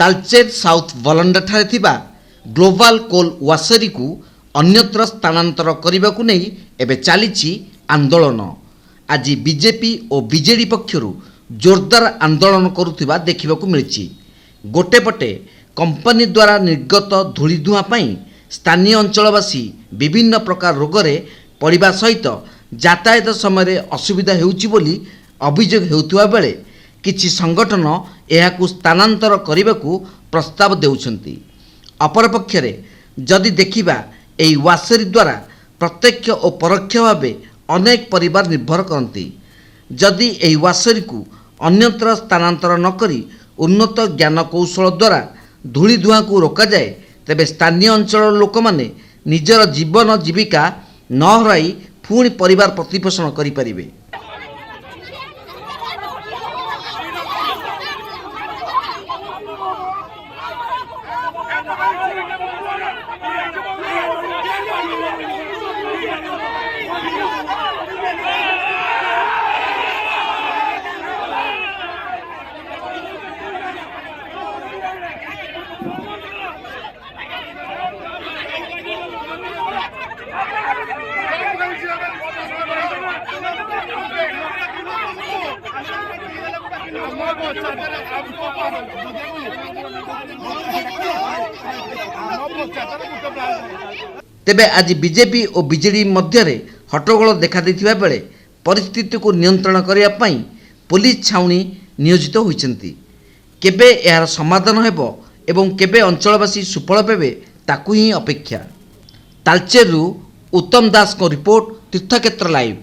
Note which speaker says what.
Speaker 1: Talcher south वलंडा ठारे थिबा global कोल वासरी को अन्यत्र स्थानांतर करने को नहीं एबे चली आंदोलन। आज बीजेपी और बीजेडी पक्षरु जोरदार आंदोलन करुथिबा देखिबाकू मिलछि। गोटेपटे कंपनी द्वारा निर्गत धूली धुआं पई स्थानीय अंचलवासी विभिन्न प्रकार रोगरे पड़िबा सहित यातायात समय असुविधा हेउछि बोली अभियोग हेउथुवा बेले किछि संगठन एहाकू स्थानांतर करने प्रस्ताव देउछन्ति। अपरपक्षरे जदि देखिबा एही वासरी द्वारा प्रत्यक्ष और परोक्ष भावे अनेक परिवार निर्भर करती। जदि एही वासरी को अन्यत्र स्थानांतर न करी उन्नत ज्ञान कौशल द्वारा धूली धुआं को रोका जाए तेबे स्थानीय अंचल लोक माने निजर जीवन जीविका न हराई पुणी परिवार प्रतिपोषण करि परिबे। तेबे आज बीजेपी और बीजेडी मध्य हट्टगोल देखा देथिबा बेले परिस्थिति को नियंत्रण करने पाई पुलिस छाउनी नियोजित होइछन्ति। केबे यार समाधान हेबो एवं केबे अंचलवासी सुफल पाबे ताकू ही अपेक्षा। तालचेरु उत्तम दास को रिपोर्ट तीर्थक्षेत्र लाइव।